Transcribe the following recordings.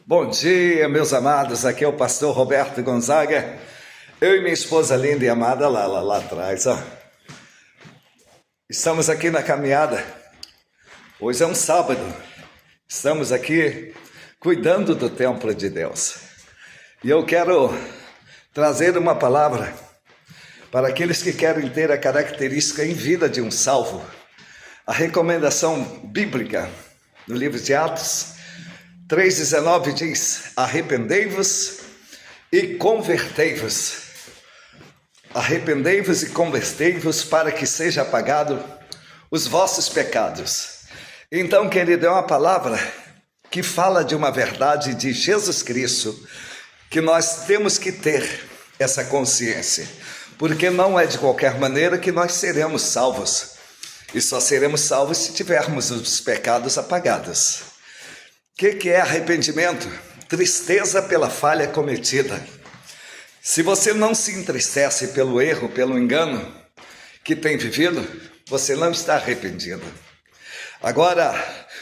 Bom dia, meus amados, aqui é o pastor Roberto Gonzaga, eu e minha esposa linda e amada lá atrás, ó. Estamos aqui na caminhada, hoje é um sábado, estamos aqui cuidando do templo de Deus, e eu quero trazer uma palavra para aqueles que querem ter a característica em vida de um salvo, a recomendação bíblica no livro de Atos 3,19 diz: arrependei-vos e convertei-vos. Arrependei-vos e convertei-vos para que seja apagado os vossos pecados. Então, querido, é uma palavra que fala de uma verdade de Jesus Cristo, que nós temos que ter essa consciência, porque não é de qualquer maneira que nós seremos salvos, e só seremos salvos se tivermos os pecados apagados. O que é arrependimento? Tristeza pela falha cometida. Se você não se entristece pelo erro, pelo engano que tem vivido, você não está arrependido. Agora,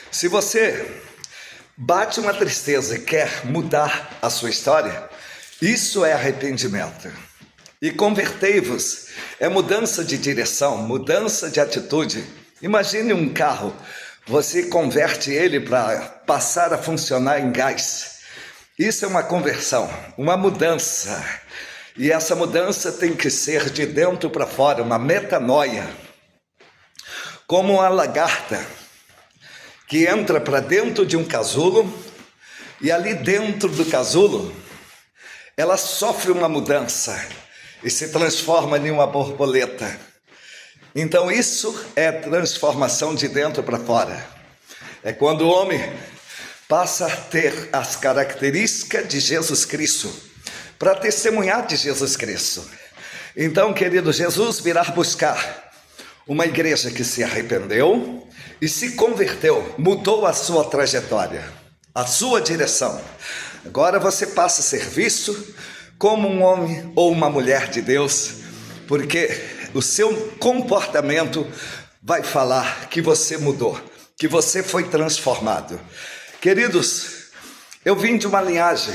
se você bate uma tristeza e quer mudar a sua história, isso é arrependimento. E convertei-vos é mudança de direção, mudança de atitude. Imagine um carro. Você converte ele para passar a funcionar em gás. Isso é uma conversão, uma mudança. E essa mudança tem que ser de dentro para fora, uma metanoia. Como uma lagarta que entra para dentro de um casulo e ali dentro do casulo ela sofre uma mudança e se transforma em uma borboleta. Então isso é transformação de dentro para fora. É quando o homem passa a ter as características de Jesus Cristo, para testemunhar de Jesus Cristo. Então, querido, Jesus virá buscar uma igreja que se arrependeu e se converteu, mudou a sua trajetória, a sua direção. Agora você passa a ser visto como um homem ou uma mulher de Deus, porque o seu comportamento vai falar que você mudou, que você foi transformado. Queridos, eu vim de uma linhagem,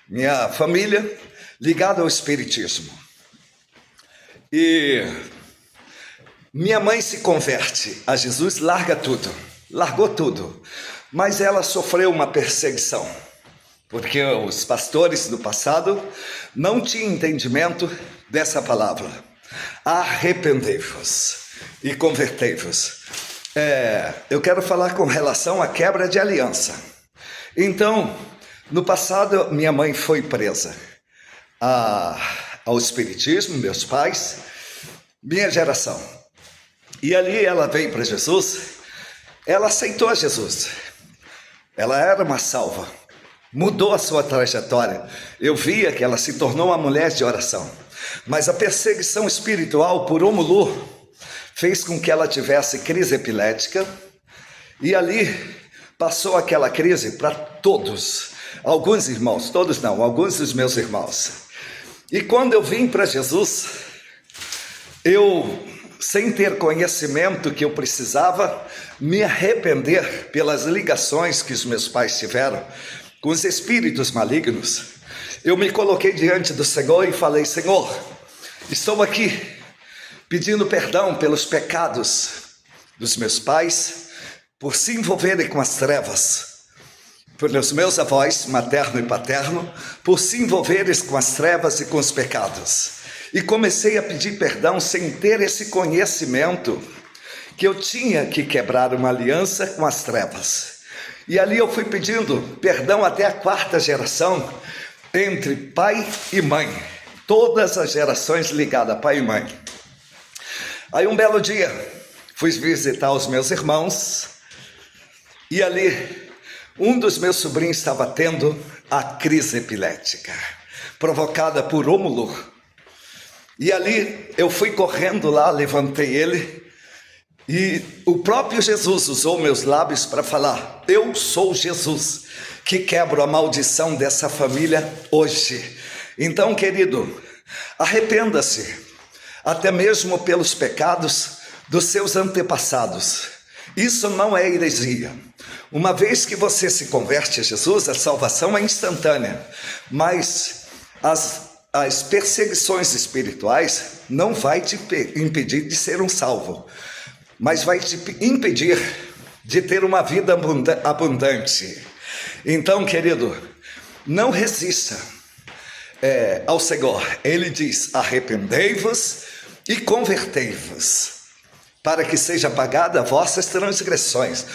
minha família ligada ao espiritismo. E minha mãe se converte a Jesus, largou tudo. Mas ela sofreu uma perseguição, porque os pastores do passado não tinham entendimento dessa palavra. Arrependei-vos e convertei-vos. Eu quero falar com relação à quebra de aliança. Então, no passado, minha mãe foi presa ao espiritismo, meus pais, minha geração. E ali ela veio para Jesus, ela aceitou a Jesus. Ela era uma salva, mudou a sua trajetória. Eu via que ela se tornou uma mulher de oração. Mas a perseguição espiritual por Rómulo fez com que ela tivesse crise epilética, e ali passou aquela crise para todos, alguns irmãos, todos não, alguns dos meus irmãos. E quando eu vim para Jesus, eu, sem ter conhecimento que eu precisava, me arrepender pelas ligações que os meus pais tiveram com os espíritos malignos, eu me coloquei diante do Senhor e falei: Senhor, estou aqui pedindo perdão pelos pecados dos meus pais, por se envolverem com as trevas, pelos meus avós, materno e paterno, por se envolverem com as trevas e com os pecados. E comecei a pedir perdão sem ter esse conhecimento que eu tinha que quebrar uma aliança com as trevas. E ali eu fui pedindo perdão até a quarta geração, entre pai e mãe, todas as gerações ligadas a pai e mãe. Aí um belo dia, fui visitar os meus irmãos, e ali um dos meus sobrinhos estava tendo a crise epilética, provocada por Rómulo. E ali eu fui correndo lá, levantei ele, e o próprio Jesus usou meus lábios para falar: eu sou Jesus, que quebro a maldição dessa família hoje. Então, querido, arrependa-se, até mesmo pelos pecados dos seus antepassados, Isso não é heresia. Uma vez que você se converte a Jesus, a salvação é instantânea, mas as perseguições espirituais não vai te impedir de ser um salvo, mas vai te impedir de ter uma vida abundante. Então, querido, não resista ao Senhor. Ele diz: arrependei-vos e convertei-vos, para que seja apagada vossas transgressões.